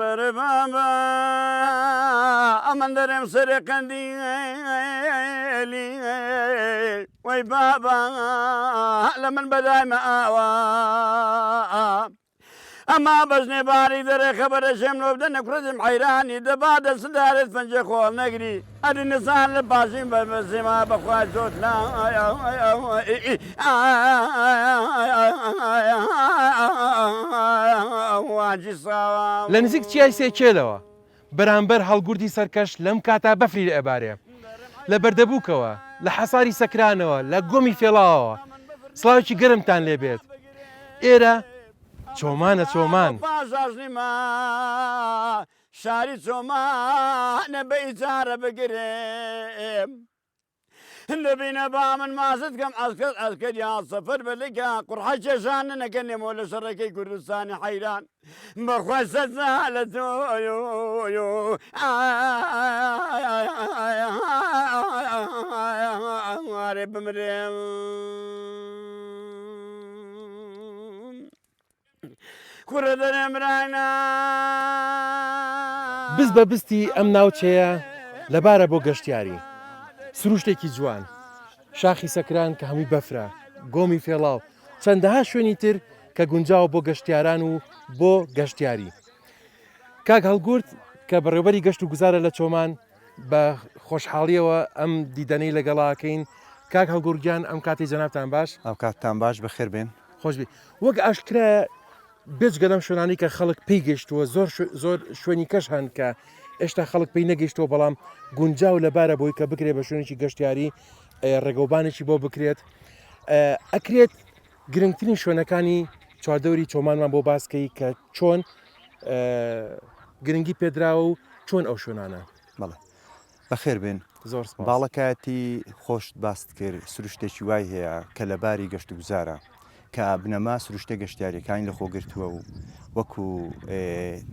بەرە بابە ئەمەن دەرێم سەرێ قەندیلی وەی بابە لە من بەدایمە ئاوە ئەما بەژنێ باری دەرێ خەبەرە ژێم لۆبدە نەکورەزم حەیرانی دەبا دەسدارێت پەنجە خۆڵ نەگری ئەری نسان لە پاشین بەمەسێما بەخوای زۆت لا واجی ساوە لە نزیک چیای سێکێلەوە بەرامبەر هەڵگوردی سەرکەش لەم کاتا بەفری لە ئەبارێ لە بەردەبووکەوە لە حەساری سەکرانەوە لە گۆمی فێڵاوەوە سڵاوکی گەرمتان لێبێت ئێرە چۆمانە چۆمان پاشاشنیما شاری چۆمانە بە ئیجارە بگرێم لەبینە با من مازت کەم ئەسکەر یا سەفەر بەلێکە قوڕحە کێشانە نەکە نێمەوە لە شەڕەکەی کوردستانی حەیران بەخوای سەجا لە تۆ بمرێم کوڕە دەرێمرانە بست بە بستی ئەم ناوچەیە لەبارە بۆ گەشتیاری سروشتێکی جوان شاخی سەکران کە هەمووی بەفرە گۆمی فێڵاو چەندەها شوێنی تر کە گونجاوە بۆ گەشتیاران و بۆ گەشتیاری کاک هەڵگورد کە بەڕێوەبەری گەشت و گوزارە لە چۆمان بە خۆشحاڵیەوە ئەم دیدەنەی لەگەڵاکەین کاک هەڵگورگیان ئەم کاتی جەنابتان باش ئەو کاتتان باش بەخێر بێن خۆش بێ وەک ئاشکرا بێجگەدەم شوێنانی کە خەڵک پێی گەشتووە زۆر شوێنی کەش هەن کە ئێشتا خەڵک پێی نەگەیشتەوە بەڵام گونجاو لەبارە بۆی کە بکرێت بە شوێنێکی گەشتیاری ڕێگەوبانێکی بۆ بکرێت ئەکرێت گرنگترین شوێنەکانی چواردەوری چۆمانمان بۆ باسکەی کە چۆن گرنگی پێدراوە و چۆن ئەو شوێنانە بەڵێ بەخێر بێن زۆر باڵەکەتی خۆشت باست کرد سروشتێکی وای هەیە کە لەباری گەشت و گوزارە کە بنەما سروشتە گەشتیاریەکانی لە خۆگرتووە و وەکو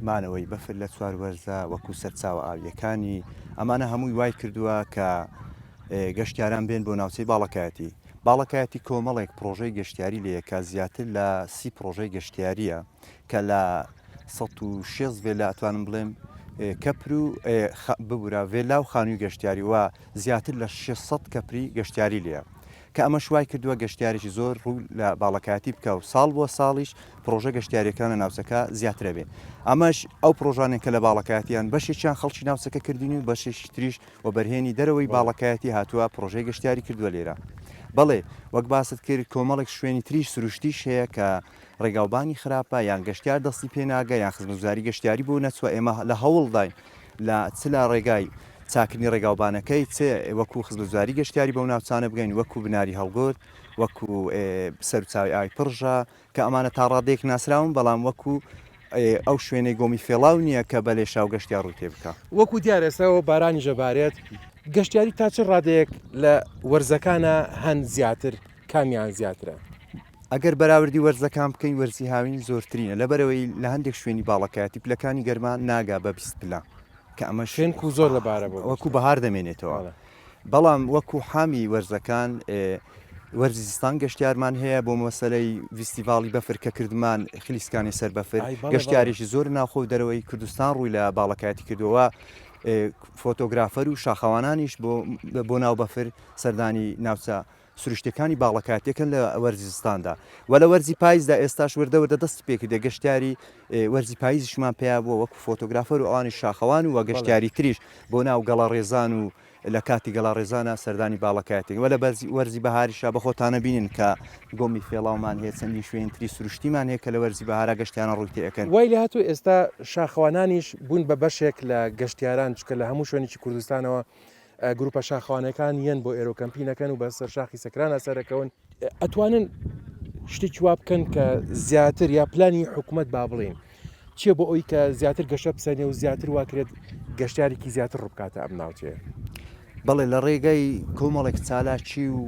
مانەوەی بەفر لە چوار وەرزە وەکو سەرچاوە ئاویەکانی ئەمانە هەمووی وای کردووە کە گەشتیاران بێن بۆ ناوچەی باڵەکایەتی کۆمەڵێک پرۆژەی گەشتیاری لێیە کە زیاتر لە 30 پرۆژەی گەشتیاریە کە لە 16 لە ئەتوانم بڵێم کەپر و ببوورە وێلا و خانووی گەشتیاری وە زیاتر لە 600 کەپری گەشتیاری لێە کە ئەمە شوای کردووە گەشتیارێکی زۆر ڕوو لە باڵەکایەتی بکە و ساڵ بۆ ساڵیش پرۆژە گەشتیاریەکانە ناوچەکە زیاترە بێ ئەمەش ئەو پرۆژانێک کە لە باڵەکایەتیان بەشێکیان خەڵکی ناوچەکە کردنی و بەشێکی تریش و بەرهێنی دەرەوەی باڵەکایەتی هاتووە پرۆژەی گەشتیاری کردووە لێرە بەڵێ وەک باست کرد کۆمەڵێک شوێنی تریش سروشتیش هەیە کە ڕێگاوبانی خراپە یان گەشتیار دەستی پێناگە یان خزمەتگوزاری گەشتیاری بۆ نەچوە ئێمە لە هەوڵداین لە چلا ڕێگای چاکردنی ڕێگاوبانەکەی وەکو خزمەتگوزاری گەشتیاری بەو ناوچانە بگەین وەکو بناری هەڵگۆرد وەکو سەرچاوی ئاوی پڕژە کە ئەمانە تا ڕادەیەک ناسراون بەڵام وەکو ئەو شوێنەی گۆمی فێڵاو نییە کە بەلێ شاو گەشتیار ڕوو تێ بکە وەکو دیارەسەوە بارانی ژەبارێت گەشتیاری تا چ ڕادەیەک لە وەرزەکانە هەن زیاتر کامیان زیاترە ئەگەر بەراوردی وەرزەکان بکەین وەرزی هاوین زۆرترینە لەبەرەوەی لە هەندێک شوێنی باڵەکایەتی پلەکانی گەرمان ناگا بە 20 پلا کە ئەمە شوێن و زۆر لەبارە وەکو بەهار دەمێنێتەوە بەڵام وەکو حامی وەرزەکان وەرزی زستان گەشتیارمان هەیە بۆ مەسەلەی فیستیڤاڵی بەفر کە کردمان خلیسکانی سەر بەفر گەشتیارێکی زۆر ناخۆ دەرەوەی کوردستان ڕووی لە باڵەکایەتی کردووە فۆتۆگرافەر و شاخەوانانیش بۆ ناو بەفر سەردانی ناوچە سروشتەکانی باڵەکاتێکن لە وەرزستاندا و لە وەرزی پاییزدا ئێستاش وردەوردە دەست پێکردە گەشتیاری وەرزی پاییزشمان پێیا بووە وەکو فۆتۆگرافەر و ئەوانی شاخەوان و وە گەشتیاری تریش بۆ ناو گەڵا ڕێزان و لە کاتی گەڵا ڕێزانە سەردانی باڵەکاتێک وە لە وەرزی بەهاریشا بە خۆتانە بینن کە گۆمی فێڵاومان هەیە چەندی شوێنتری سروشتیمان هەیە کە لە وەرزی بەهارا گەشتیانە ڕووی تێەکەن وای لە هاتوو ئێستا شاخەوانانیش بوون بە بەشێک لە گەشتیاران چکە لە هەموو شوێنێکی کوردستانەوە گروپە شاخەوانەکان یەن بۆ ئێرۆکەمپینەکەن و بەسەر شاخی سەکرانە سەرەکەون ئەتوانن شتێکی وا بکەن کە زیاتر یا پلانی حکوومەت با بڵێن چییە بۆ ئەوی کە زیاتر گەشە بسەنێ و زیاتر واکرێت گەشتارێکی زیاتر ڕووبکاتە ئەم ناوچەیە بەڵێ لە ڕێگەی کۆمەڵێک چالاکی و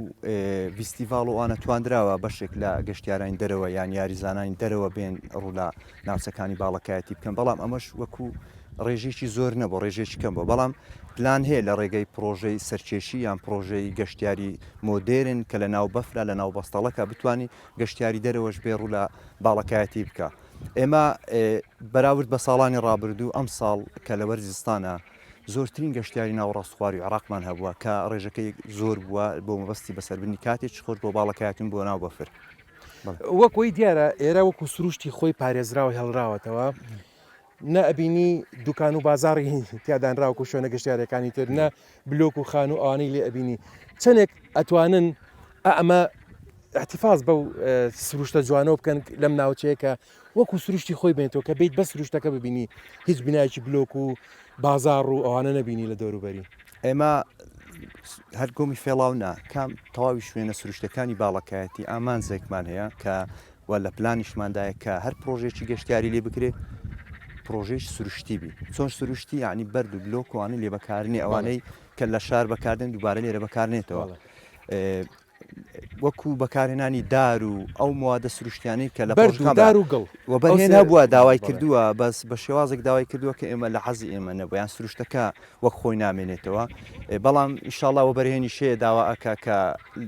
فیستیڤاڵ و ئەوانە توانراوە بەشێک لە گەشتیارانی دەرەوە یان یاریزانانی دەرەوە بێن ڕوو لە ناوچەکانی باڵەکایەتی بکەن بەڵام ئەمەش وەکو ڕێژێکی زۆر نەبوو ڕێژێکی کەم بۆ بەڵام پلان هەیە لە ڕێگەی پرۆژەی سەرکێشی یان پرۆژەی گەشتیاری مۆدێرن کە لە ناو بەفرا لە ناو بەستەڵەکە بتوانانی گەشتیاری دەرەوەش بێ ڕوو لە باڵەکایەتی بکە ئێمە بەراورد بە ساڵانی ڕابردوو ئەم ساڵ کە لە وەرزستانە زۆرترین گەشتیاری ناوەڕاستخواری و عراقمان هەبووە کە ڕێژەکەی زۆر بووە بۆ مەبەستی بەسەربردنی کاتێک خۆش بۆ باڵەکەیتون بۆ ناو بەفر وەکۆی دیارە ئێرە وەکو سروشتی خۆی پارێزراوە هێڵراوەتەوە نە ئەبینی دوکان و بازاڕی تیادانراوکو شوێنە گەشتیارەکانی تر نە بلۆک و خان و ئەوانەی لێ ئەبینی چەندێک ئەتوانن ئەمە احتیفاز بەو سروشتە جوانەوە بکەن لەم ناوچەیەکە وەکو سروشتی خۆی بێنێتەوە کە بیت بە سروشتەکە ببینی هیچ بینایکی بلۆک و بازار و ئەوانە نەبینی لە دەوروبەری ئێمە هەر گۆمی فێڵاونا کام تەواوی شوێنە سروشتەکانی باڵەکایەتی ئامانزێکمان هەیە کە وە لە پلانیشماندایە کە هەر پرۆژێکی گەشتیاری لێ بکرێت پرۆژێش سروشتی بی چۆن سروشتی ینی بەرد و بلۆکوانە لێ بەکارنی ئەوانەی کە لە شار بەکاردن دووبارە لێرە بەکارنێتەوە وەکو بەکارهێنانی دار و ئەو موادە سروشتیانی کە لە دار و گڵ و بەهێن هەبووە داوای کردووە بەس بە شێوازێک داوای کردووە کە ئێمە لە حەزی ئێمە نەبوویان سروشتەکە وەک خۆی نامێنێتەوە بەڵام ئیشاڵاوە بەرهێنی شێ داوا ئەکا کە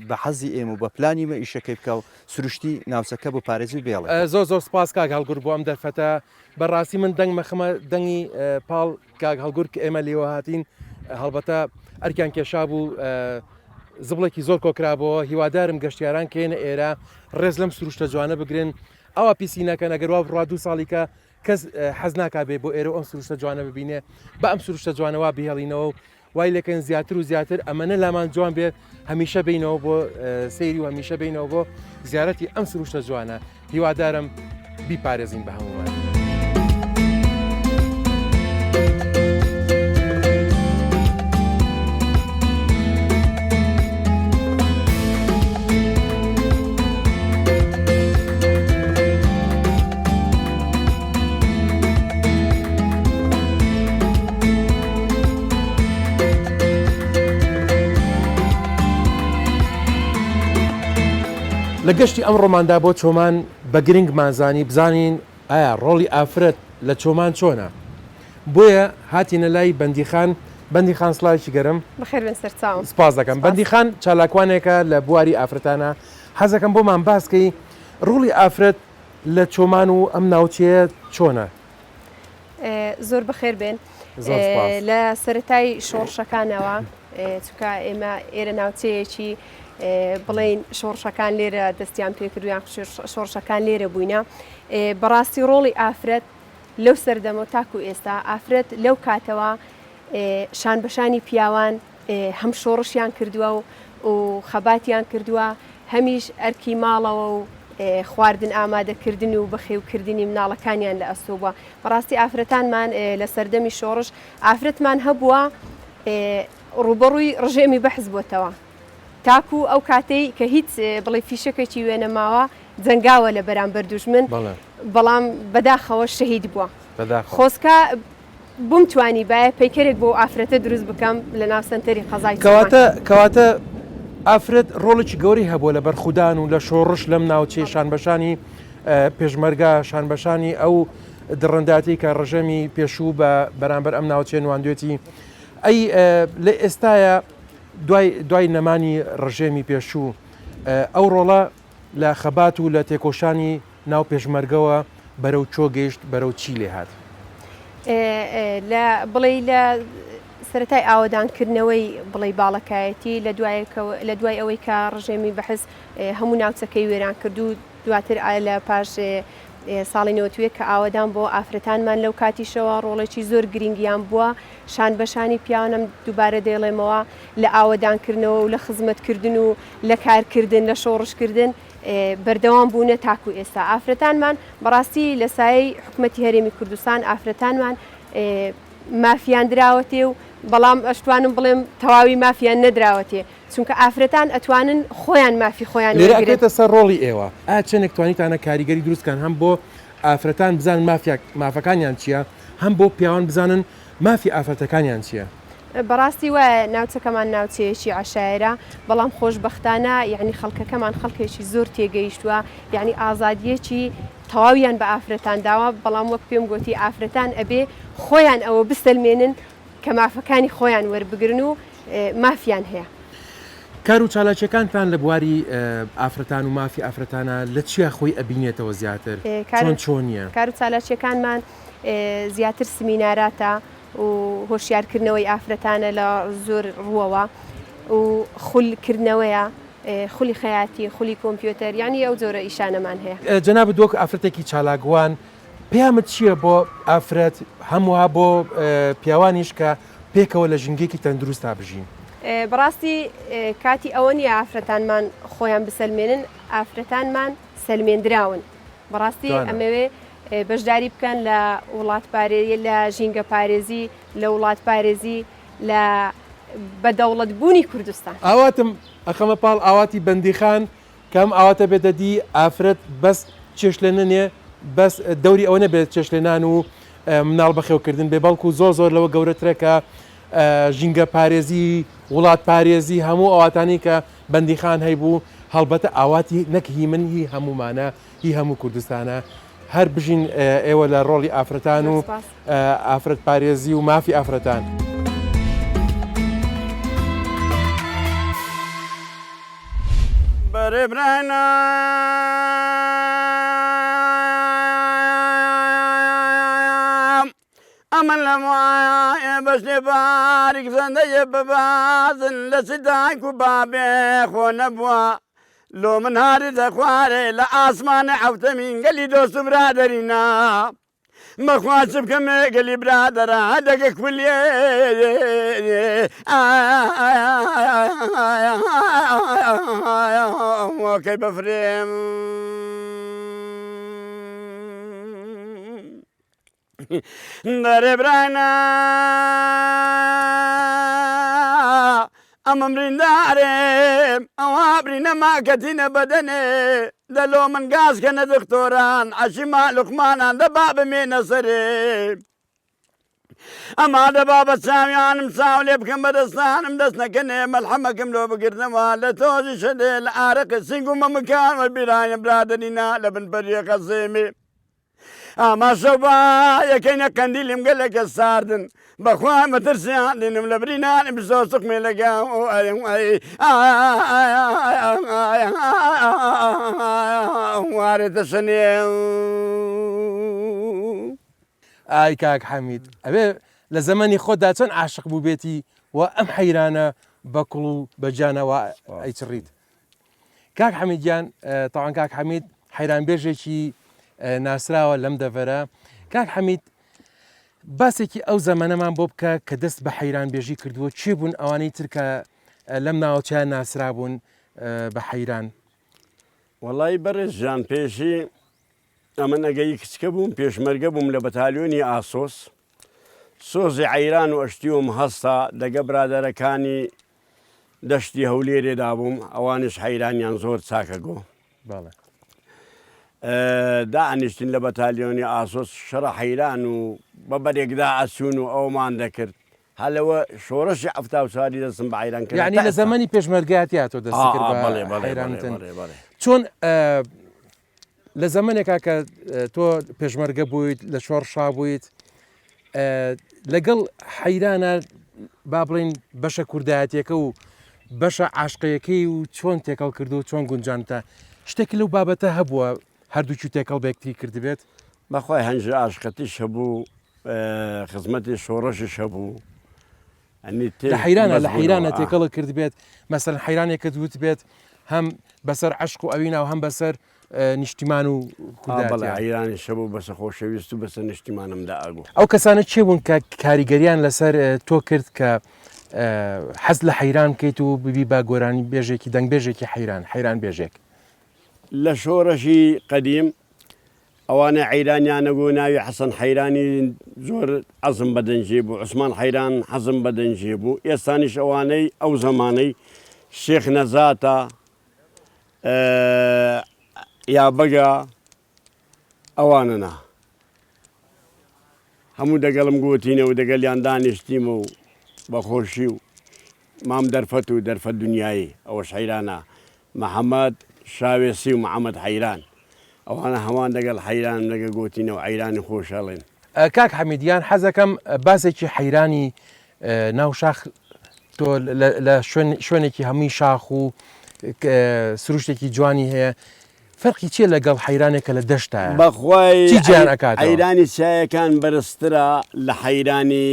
بە حەزی ئێمە و بە پلانیمە ئیشەکەی بکە و سروشتی ناوچەکە بۆ پارێزی بێڵێ زۆر سپاس کاک هەڵگر بۆ ئەم دەرفەتە بەڕاستی من دەنگ مەخمە دەنگی پاڵ کاک هەڵگر کە ئێمە لێوە هاتین هەڵبەتە ئەرکیان کێشا بوو زبڵێکی زۆر کۆکرابەوە هیوادارم گەشتیاران کێنە ئێرە ڕێز لەم سروشتە جوانە بگرن ئەوە پیسینەکە نەگەروا بڕوا 2 ساڵیکە کەس حەز ناکا بێ بۆ ئێرە ئەم سروشتە جوانە ببینێ بە ئەم سروشتە جوانەوە بهێڵینەوە وای لەکەن زیاتر و زیاتر ئەمەنە لامان جوان بێ هەمیشە بینەوە بۆ سەیری و هەمیشە بینەوە بۆ زیارەتی ئەم سروشتە جوانە هیوادارم بیپارێزین بە هەمومان. لە گەشتی ئەم ڕۆماندا بۆ چۆمان بە گرنگمانزانی بزانین ئایا ڕۆڵی ئافرەت لە چۆمان چۆنە بۆیە هاتیینە لای بەندیخان سڵاوێکی گەرم سپاس دەکەم بەندیخان چالاکوانێکە لە بواری ئافرەتانە حەزەکەم بۆمان باسکەی ڕۆڵی ئافرەت لە چۆمان و ئەم ناوچەیە چۆنە زۆر بەخێر بێن لە سەرەتای شۆڕشەکانەوە چکە ئێمە ئێرە ناوچەیەکی بڵین شۆڕشەکان لێرە دەستیان پێکردویان شۆڕشەکان لێرە بووینە بەڕاستی ڕۆڵی ئافرەت لەو سەردەمە تاکو ئێستا ئافرەت لەو کاتەوە شان بەشانی پیاوان هەم شۆڕشیان کردووە و خەباتیان کردووە هەمیش ئەرکی ماڵەوە و خواردن ئامادەکردن و بەخێوکردنی مناڵەکانیان لە ئەسۆبووە بەڕاستی ئافرەتانمان لە سەردەمی شۆڕش ئافرەتمان هەبووە ڕوبەڕووی ڕژێمی بەحز بۆتەوە تاکو ئەو کاتەی کە هیچ بڵێ فیشەکەی وێنە ماوە جەنگاوە لە بەرامبەر دوژمن بەڵام بەداخەوە شەهید بووە خۆزکە بووم توانی باە پەیکەرێک بۆ ئافرەتە دروست بکەم لە ناو سنتەری قەزای کەواتە ئافرەت ڕۆڵێکی گەوری هەبووە لە بەرخودان و لە شۆڕش لەم ناوچەی شانبەشانی پێشمەرگا شانبەشانی ئەو دڕنداتی کە ڕژەمی پێشوو بە بەرامبەر ئەم ناوچێ نواندوێتی ئەی لە ئێستاە دوای نەمانی ڕژێمی پێشوو ئەو ڕۆڵە لە خەبات و لە تێکۆشانی ناو پێشمەرگەوە بەرەو چۆ گەیشت بەرەو چی لێ هات بڵێ لە سەرەتای ئاوەدانکردنەوەی بڵێ باڵەکایەتی لە دوای ئەوەی کە ڕژێمی بەحز هەموو ناوچەکەی وێران کردو دواتر لە پاش ساڵی نەوەتوێ کە ئاوەدان بۆ ئافرەتانمان لەو کاتیشەوە ڕۆڵێکی زۆر گرنگیان بووە شان بەشانی پیاوانم دووبارە دێڵێمەوە لە ئاوەدانکردنەوە و لە خزمەتکردن و لە کارکردن لە شۆڕشکردن بەردەوام بوونە تاکو ئێستا ئافرەتانمان بەڕاستی لە سایەی حکوومەتی هەرێمی کوردستان ئافرەتانمان مافیان دراوەتێ و بەڵام ئەشتوانم بڵێم تەواوی مافیان نەدراوەتێ چونکە ئافرەتان ئەتوانن خۆیان مافی خۆیان لێرەکێتە سەر ڕۆڵی ئێوە چەندێک توانیتانە کاریگەری دروستکان هەم بۆ ئافرەتان بزانن مافەکانیان چییە هەم بۆ پیاوان بزانن مافی ئافرەتەکانیان چییە بەڕاستی وایە ناوچەکەمان ناوچەیەکی عشایرە بەڵام خۆشبەختانە یعنی خەڵکەکەمان خەڵکێکی زۆر تێگەیشتووە یعنی ئازادیەکی تەواویان بە ئافرەتان داوە بەڵام وەک پێم گوتی ئافرەتان ئەبێ خۆیان ئەوە بستەلمێنن کە مافەکانی خۆیان وەربگرن و مافیان هەیە کار و چالاکیەکانتان لە بواری ئافرەتان و مافی ئافرەتانە لە چیا خۆی ئەبینێتەوە زیاتر چۆنیە کار و چالاکیەکانمان زیاتر سمیناراتە و هۆشیارکردنەوەی ئافرەتانە لە زۆر ڕووەوە و خولکردنەوەیە خولی خەیاتی خولی کۆمپیوتەر یانی ئەو جۆرە ئیشانەمان هەیە. جەناب دۆک ئافرەتێکی چالاکوان پێیامت چییە بۆ ئافرەت هەمووها بۆ پیاوانیش کە پێکەوە لە ژنگێکی تەندروست تا بژین؟ بەڕاستی کاتی ئەوە نیە ئافرەتانمان خۆیان بسەلمێنن ئافرەتانمان سەلمێنراون بەڕاستی ئەمەوێ بەشداری بکەن لە وڵات پارێزی لە ژینگە پارێزی لە وڵات پارێزی لە بەدەوڵەتبوونی کوردستان. ئاواتم ئەخەمە پاڵ ئاواتی بەندیخان کەم ئاواتە بێدەدی ئافرەت بەس چێشلێنە بەس دەوری ئەوە نەبێت چێشلێنان و مناڵ بەخێوکردن بێ بەڵکو زۆر لەوە گەورەترێکە ژینگە پارێزی وڵات پارێزی هەموو ئەواتانی کە بەندیخان هەیبوو هەڵبەتە ئاواتی نەکهی من هی هەمومانە هی هەموو کوردستانە هەر بژین ئێوە لە ڕۆڵی ئافرەتان و ئافرەت پارێزی و مافی ئافرەتان. بەرێبرانە ئەمن لە وایە بەشێ بارێک زەندەیە ببازن لە سدایک و بابێ خۆ نەبووە لۆ من هاری دەخوارێ لە ئاسمانە حەوتەمین گەلی دۆست و برادەرینا بەخواچ بکەمێ گەلی برادەرە دەگە کولێ وەکەی بەفرێم دەرێبرانە ئەمە بریندارێم ئەوە برینە ماکەتینە بەدەنێ دەلۆ من گازکەنە دکتۆران عەشیما لوقمانان دەبا بمێنە سەرێ ئەما دەبا بە چاویانم چاو لێ بکەم بەدەستانم دەست نەکەنێ مەلحەمەکەم لۆ بگرنەوە لە تۆزی شەدێ لە ئارەقە سینگومە مکانوە بیرانە برادەرینا لە بنپەریەکە سێمێ ئاما شەوبا یەکەینە قەندیلیم گەلەکە ساردن بەخوا مەترسیان دێنم لە برینانم بزۆ سوقمێ لەگەڵ وارێتە شەنێ ئای کاک حەمید ئەبێ لە زەمەنی خۆدا چەند عاشق بوو بێتی و ئەم حەیرانە بەکوڵ و بەجانەوە ئەیچڕیت. کاک حەمیدیان تاوان کاک حەمید حەیرانبێژێکی ناسراوە لەم دەڤەرە. کاک حەمید باسێکی ئەو زەمانەمان بۆ بکە کە دەست بە حەیرانبێژی کردووە چێ بوون ئەوانەی ترکە لەم ناوچیان ناسرا بوون بە حەیران؟ وەڵی بەڕێز ژان پێشی ئەمە نەگەی کچکە بووم پێشمەرگە بووم لە بەتالیۆنی ئاسۆس سۆزی عەیران و ئەشتیوم هەستا دەگە برادەرەکانی دەشتی هەولێرێدا بووم ئەوانش حەیرانیان زۆر چاکە گۆ دائنیشتین لە بەتالیۆنی ئاسۆس شەڕە حەیران و بەبەرێکدا ئەچوون و ئەومان دەکرد هەلەوە شۆڕەشی ئەفتا و ساری دەستم بە حەیران کرد. یعنی لە زەمەنی پێشمەرگاتی تۆ دەست کرد بە حەیرانتن. چۆن لە زەمانێکا کە تۆ پێشمەرگە بوویت لە شۆڕشا بوویت لەگەڵ حەیرانە با بڵین بەشە کوردایەتیەکە و بەشە عاشقیەکەی و چۆن تێکەڵ کردو و چۆن گونجانتە شتێکی لەو بابەتە هەبووە هەردووکی تێکەڵ بەیەکتری کردبێت؟ بەخوای هەنجە عاشقەتیش هەبوو خزمەتی شۆڕەشش هەبوو لە حەیرانە تێکەڵە کردبێت مەسەن حەیرانێکە دوت بێت هەم بەسەر عشق و ئەوینا و هەم بەسەر نیشتیمان و حەیرانی شەبوو بەسە خۆشەویست و بەسەر نیشتیمانمدا ئاگوو. ئەو کەسانە چێ بوون کە کاریگەریان لەسەر تۆ کرد کە حەز لە حەیران بکەیت و ببی با گۆرانی بێژێکی دەنگبێژێکی حەیران بێژێک؟ لە شۆڕەشی قەدیم ئەوانە حەیرانیانەگۆ ناوی حەسەن حەیرانی زۆر حەزم بەدەنجێ بوو عوسمان حەیران حەزم بەدەنجێ بوو ئێستانیش ئەوانەی ئەو زەمانەی شێخ نەزاتە یا بەگە ئەوانەنا هەموو دەگەڵم گوتینە و دەگەلیان دانیشتیمە و بەخۆشی و مام دەرفەت و دەرفەت دنیایی ئەوەش حەیرانە محەممەد شاوێسی و محەممەد حەیران ئەوانە هەمان دەگەڵ حەیران لەگە گوتینە و عەیرانی خۆشەڵێن. کاک حەمیدیان حەزەکەم باسێکی حەیرانی ناوشاخ تۆ لە شوێنێکی هەمووی شاخ و سروشتێکی جوانی هەیە فەرقی چیە لەگەڵ حەیرانێکە لە دەشتایە بەخوای چی جیان ئەکاتەوە؟ حەیرانی چایەکان بەرزترە لە حەیرانی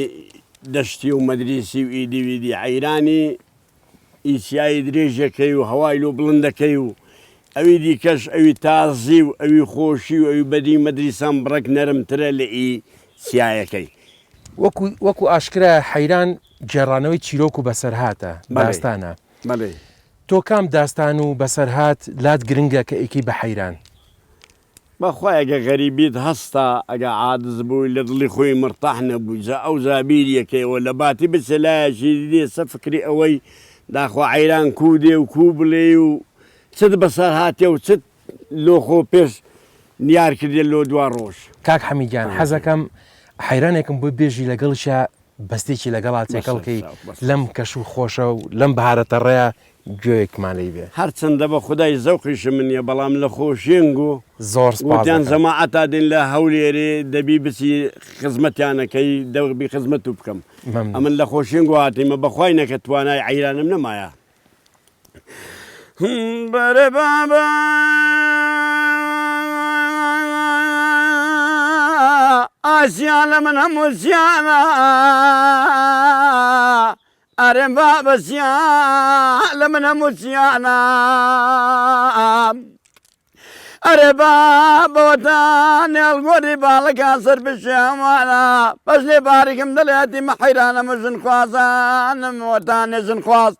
دەشتی و مەدریسی و ئیدیویدی حەیرانی ئیسیایی درێژەکەی و هەوای لۆ بڵندەکەی و ئەوی دیکەش ئەوی تازی و ئەوی خۆشی و ئەوی بەدی مەدریسان بڕێک نەرمترە لە ئیسیایەکەی وەکو ئاشکرا حەیران جێڕانەوەی چیرۆک و بەسەرهاتە داستانە بەڵێ تۆ کام داستان و بەسەرهات لات گرنگە کە ئەیکی بە حەیران بەخوای ئەگە غەریبیت هەستا ئەگە عادز بووی لە دڵی خۆی مرتاح نەبووی جا ئەو زابیریەکەیەوە لە باتی بچە لایەشی دێسە فکری ئەوەی داخوا حەیران کو دێ و کو بڵێ و چت بەسەر هاتێ و چت لۆخۆ پێش نیار کردێ لۆ دوا ڕۆژ کاک حەمیدیان حەزەکەم حەیرانێکم بۆ بێژی لەگەڵشە بەستێکی لەگەڵا تێکەڵکەی لەم کەش و خۆشە و لەم بەهارەتە ڕێە گوێیەکمانەی بێ هەرچەندە بە خدای زەوقیش منیە بەڵام لە خۆشیێنگ و زۆر گوتیان زەماعەتا دێن لە هەولێرێ دەبی بچی خزمەتیانەکەی دەبی خزمەت و بکەم ئەمن لە خۆشیێنگ و هاتیمە بەخوای نەکە توانای عەیرانم نەمایە بەرە بابا ئاسیا لە من هەمووسیانە ئەرێ بابەسیا لە من هەمووسیانە ئەرێ بابەوەتان نێڵگۆری باڵەکە سەر بشێمانە بەش لێ باریکم دەڵێتی مە حەیرانە مژن خوازانم وەتان نێژن خواست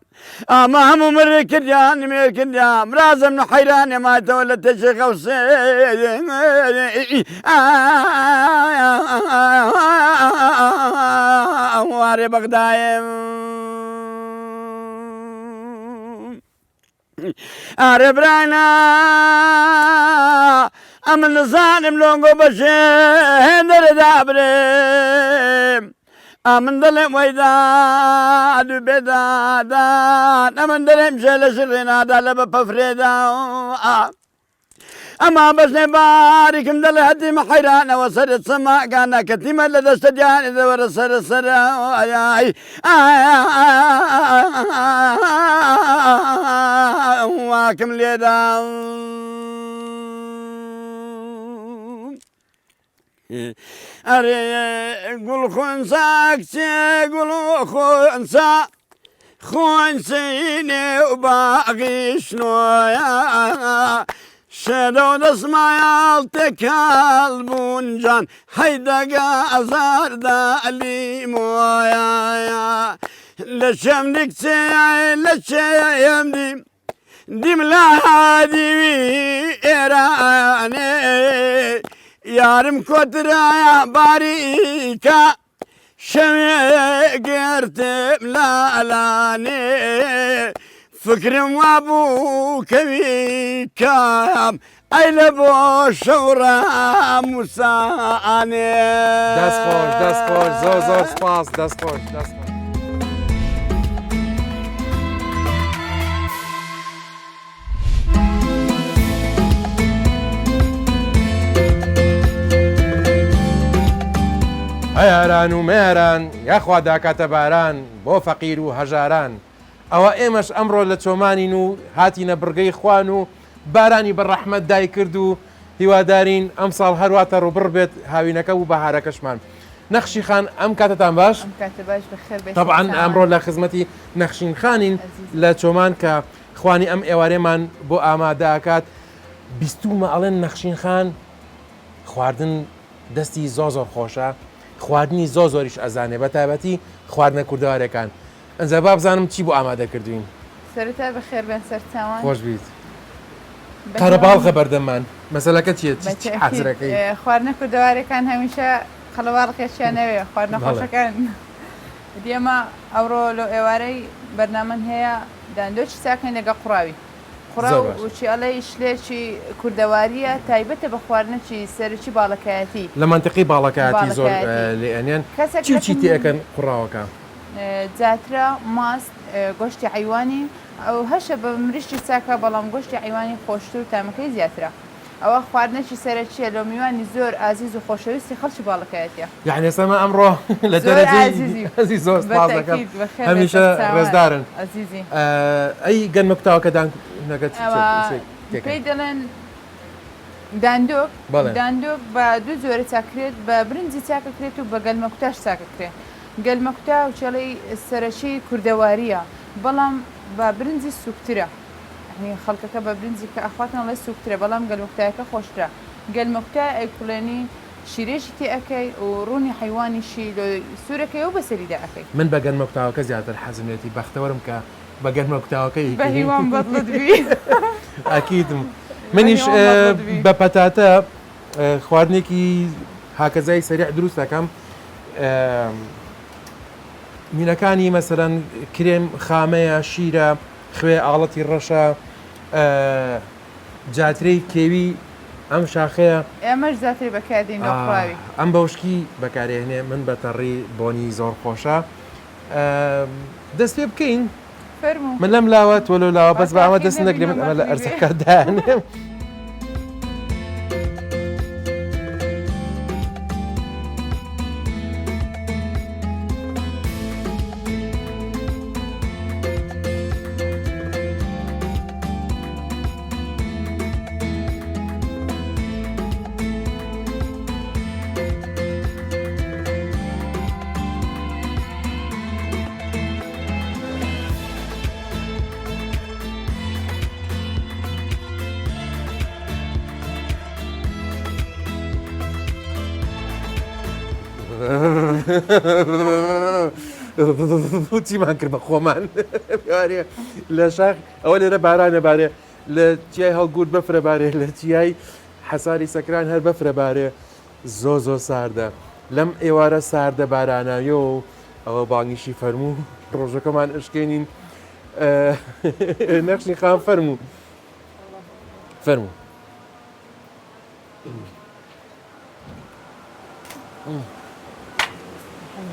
ئەمە هەموو مرێ کردیان نمێر کردیان مرازم نە حەیرانێ مایتەوە لە تێشێ خەوسێ وارێ بەغدایم ئارێ برانە ئەمە نزانم لۆنگۆ بەشێ هێندەرەدا برێم ئەمن دەڵێم وەیدا دوو بێدادان ئەمن دەڵێم ژێ لە ژڕێنادا لە بە پەفرێدا ئەما بەشنێ باریکم دەڵێ هەتیمە حەیرانەوە سەرت سەماگانە کەتیمە لە دەستە دیانی دەوەرە سەرە سەرە واکم لێدا ئەرێ گوڵ خۆنسا کچێ گوڵ خۆنسا خۆنسینێ و باغیشنۆیە شێدە و دەسمایاڵ تێکاڵ بوونجان هەیدەگا ئەزاردا ئەلیمۆیە لە شەمدی کچێ لە چێەمدی دیم لە هادیوی ئێرانێ یارم کۆترایە باریکە شەوێ گرتم لالانێ فکرم وابوو کەوی کام ئەی لە بۆ شەوڕە موسانێ دەستخۆش دەستخۆش زۆر زۆر سپاس دەستخۆش دەستخۆش هەیاران و مێران یاخوا داکاتە باران بۆ فەقیر و هەژاران ئەوە ئێمەش ئەمڕۆ لە چۆمانین و هاتینە بڕگەی خوان و بارانی بەڕەحمەت دای کرد و هیوادارین ئەم ساڵ هەرواتە ڕووبڕ بێت هاوینەکە و بەهارەکەشمان نەخشی خان ئەم کاتتان باش طبعاً ئەمڕۆ لە خزمەتی نەخشین خانین لە چۆمان کە خوانی ئەم ئێوارێمان بۆ ئامادەکات بیستومە ئەڵێن نەخشین خان خواردن دەستی زۆ زۆر خۆشە خواردنی زۆ زۆریش ئەزانێ بە تایبەتی خواردنە کوردەوارەکان ئەنجا با بزانم چی بۆ ئامادە کردوین سەرەتا بەخێر بێن سەرچاوان خۆش بیت قەرەباڵغە بەردەمان مەسەلەکە چیە حەزرەکەی خواردنە کوردەوارەکان هەمیشە قەڵەباڵغێکیان نەوێ خواردنە خۆشەکان دیێمە ئەوڕۆ لە ئێوارەی بەرنامەن هەیە داندۆکی چاکەین لەگە قوڕاوی قوڕا وچی ئەڵەی شلێکی کوردەواریە تایبەتە بە خواردنەکی سەرکی باڵەکایەتی لە منتقی باڵەکایەتی زۆر لێنێن چی تێەکەن قوڕاوەکە جاترا ماست گۆشتی حیوانی ئەو هەشە بە مریشتی چاکە بەڵام گۆشتی حیوانی خۆشتر و تامەکەی زیاترە ئەوە خواردنەکی سەرەکیە لە میوانی زۆر ئازیز و خۆشەویستی خەڵکی باڵەکەیەتە یعنی ئێستا ئەمڕۆ لە دەرەجەی زۆر سپاس دەکەم هەمیشە ڕێزدارن ئەزیزی ئەی گەنمە کوتاوەکەدان نەگەت پێی دەڵێن داندۆک بەڵێ. داندۆک بە دوو جۆرە چاکرێت بە برنجی چاکەکرێت و بە گەلمە کوتاش چاکەکرێت گەلمە کوتا و چێڵەی سەرەکی کوردەواریە بەڵام بە برنجی سوکترە خەڵکەکە بە برنجی کە ئەخواتن لە سوکترە بەڵام گەلمەکتایەکە خۆشترە گەلمەکتا ئەیکوڵێنی شیرێژی تێ ئەەکەی و ڕوونی حیوانیشی لە سوورەکەی و بەسەریدا ئەەکەی من بە گەنمە کوتاوەکە زیاتر حەزمێتی بەختەوەرم کە بە گەنمە کوتاوەکەی بە هیوان بەدڵدوی ئاکیدم منیش بە پەتاتە خواردنێکی هاکەزای سەریع دروست دەکەم مینەکانی مەسەرەن کرێم خامەیە شیرە خوێ ئاڵەتی ڕەشە جاترەی کێوی ئەم شاخەیە ئێمەش زیاتری بەکاردین نەخواوی ئەم بەوشکی بەکارێنێ من بەتەڕی بۆنی زۆر خۆشە دەست پێ بکەین فەرموو من لەم لاوە تۆ لە لاوە بەس باوە دەست نەگرێ من ئەمە لە ئەرزەکەدانێ چیمان کرد بە خۆمان لە شاخ ئەوە لێرە بارانە بارێ لە چیای هەڵگوت بەفرە بارێ لە چیای حەساری سەکران هەر بەفرە بارێ زۆ ساردە لەم ئێوارە ساردە باراناویە و ئەوە بانگیشی فەرموو ڕۆژەکەمان ئشکێنین نەخشی خام فەرموو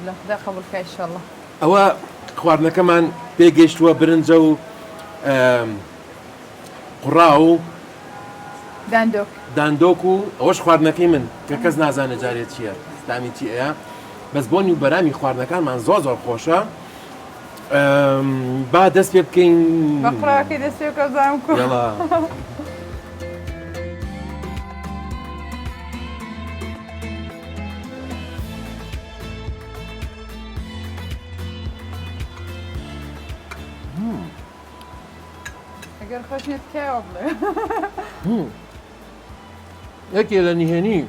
لە خدا قبولکە ئینشاءالله ئەوە خواردنەکەمان پێگەیشتووە برنجە و قوڕا و داندۆک و ئەوەش خواردنەکەی من کە کەس نازانە جارێت چییە دامی چی ئەیە بەس بۆنی و بەرامی خواردنەکانمان زۆر خۆشە با دەست پێ بکەین بە قوڕاکەی دەست پێ بکە بزانم کو ئەگەر خۆش نێت کایەوە بڵێ یەکێ لە نهێنی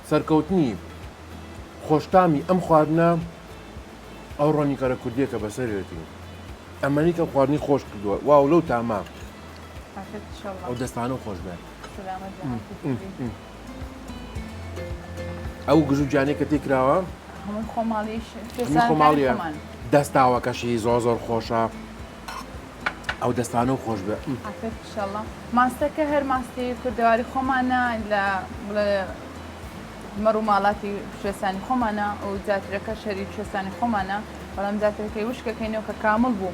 سەرکەوتنی خۆشتامی ئەم خواردنە ئەو ڕۆنیکەرە کوردیەکە بەسەرێتی ئەمەنی کە خواردنی خۆش کردووە واو لەو تاما ئەو دەستانە خۆش بێت ئەو گژوجانێک کە تێکراوە خۆماڵیە دەستاوەکەشی زۆر خۆشە ئەو دەستانە و خۆش بێ ماستەکە هەر ماستی کوردەواری خۆمانە لە مەڕ و ماڵاتی شێستانی خۆمانە و جاترەکە شەری شێستانی خۆمانە بەڵام جاترەکەی وشکەکەینەوە کە کامل بوو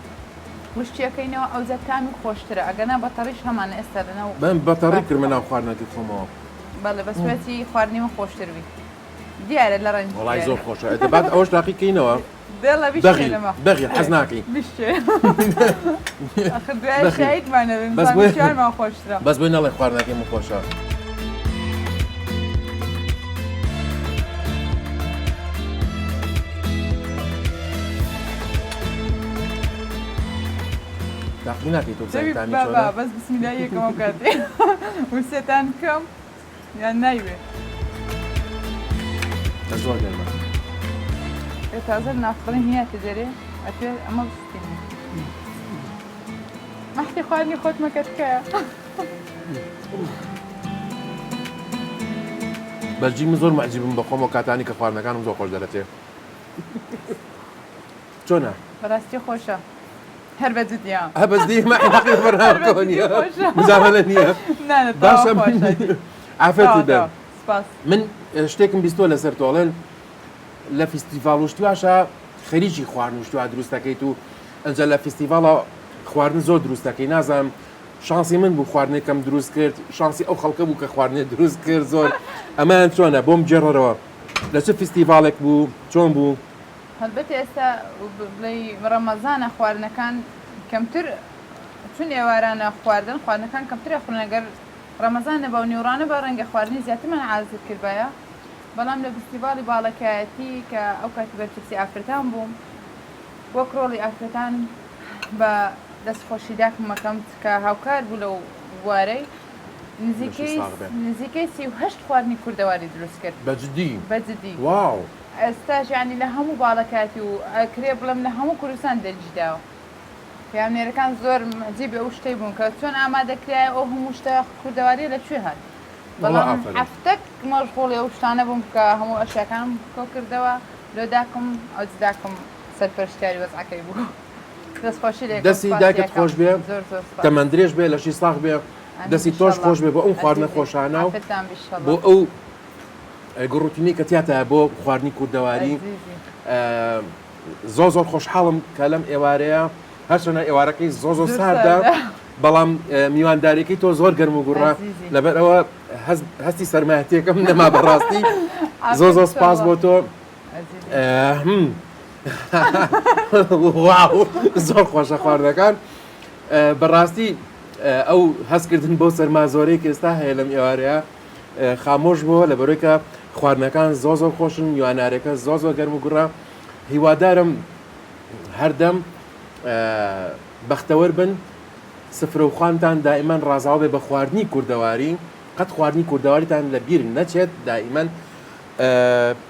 وشتیەکەینەوە ئەو زەکانی خۆشترە ئەگەنا بەتەڕیش هەمانە ئێستا لەناو من بەتەڕی کردمە ناو خواردنەکەی خۆمەوە بەڵێ بە سوێتی خواردنی من خۆشتروی دیارە لە ڕەنج وڵای زۆر خۆشە دەبات ئەوەش تاقیکەینەوە بەغی حەز ناکەی بەس بۆی نەڵێ خواردنەکەی من خۆشە تاقی ناکەی تۆ بزانیتانی چۆنە بەس بسمیلای یەکەمە کاتێ وسێتان بکەم یان نایوێ زۆر گەرمە تازە نافڕین هیاتە دەرێ ئەتێ ئەمە بستینە مەحتی خواردنی خۆت مەکەتکایە بەرجی من زۆر مەعجیبم بە خۆم و کاتانی کە خواردنەکانم زۆر خۆش دەرەچێ چۆنە؟ بەڕاستی خۆشە هەر بەجددیە بەس دی مەحی بەرنامەکەوە نییە مزامەنە نییە باشە ئافرەتی دەم من شتێکم بیستۆ لەسەر تۆڵێن لە فیستیڤاڵ و شتواشە خەریکی خواردن و شتوا دروست دەکەیت و ئەنجە لە فیستیڤاڵە خواردن زۆر دروست دەکەی نازانم شانسی من بوو خواردنێکم دروست کرد شانسی ئەو خەڵکە بوو کە خواردنێ دروست کرد زۆر ئەمان چۆنە بۆم جێڕەوە لە چه فستیڤالێک بوو چۆن بوو هەڵبەت ئێستا بڵێ ڕەمەزانە خواردنەکان کەمتر چون ئێوارانە خواردنەکان کەمترە خوێنەگەر ڕەمەزانە بە و نیوڕانە بە ڕەنگە خواردنی زیاترمان عازت کردبایە بەڵام لە فستیڤاڵی باڵەکایەتی کە ئەو کاتی بەرپرسی ئافرەتان بووم وەک ڕۆڵی ئافرەتان بە دەستخۆشی داکمەکەم کە هاوکار بوو لەو بوارەی نزیکەی 38 خواردنی کوردەواری دروست کرد بەجددی واو ئێستاش ینی لە هەموو باڵەکاتی و ئەکرێ بڵم لە هەموو کوردستان دەرجیداوە پیامنێرەکان زۆر جیبێ ئەو شتەی بوون کە چۆن ئامادەکرایە ئەو هەموو شتە کوردەواری لەکوێ هات بەڵام هەفتەك مەشغوڵی ئەو شتانە بووم کە هەموو ئەشیەکانم کۆ کردەوە لۆ داکم ئەو داکم سەرپەرشتیاری وەزعەکەی بوو دەستخۆشی لێ دەستی داکت خۆش بێ تەمەندرێژ بێ لە شی ساغ بێ دەستی تۆش خۆش بێ بۆ ئەو خواردنە خۆشانە و بۆ ئەو گڕوتینی کە تیاتە بۆ خواردنی کوردەواری زۆر خۆشحاڵم کە لەم ئێوارەیە هەرچەنە ئێوارەکەی زۆر ساردا بەڵام میوانداریەکەی تۆ زۆر گەرم و گوڕا لەبەرەوە هەستی سەرمایەتێکم نەما بەڕاستی زۆر سپاس بۆ تۆ واو زۆر خۆشە خواردنەکان بەڕاستی ئەو هەستکردن بۆ سەرمازۆرەی کە ئێستا هەیە لەم ئێوارەیە خامۆش بووە لە بەرۆی کە خواردنەکان زۆر خۆشن میوانارەکە زۆر گەرم و گوڕا هیوادارم هەردەم بەختەوەر بن سفرەوخوانتان دائیمان ڕازاو بێ بە خواردنی کوردەواری قەت خواردنی کوردەواریتان لە بیر نەچێت دائیمان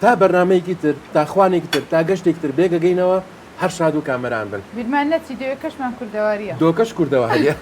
تا بەرنامەیەکی تر تا خوانێکی تر تا گەشتێک تر بێگەگەینەوە هەر شاد و کامەران بن بیرمان نەچی دەوێت کەشمان کوردەواریە دۆکەش کوردەواریە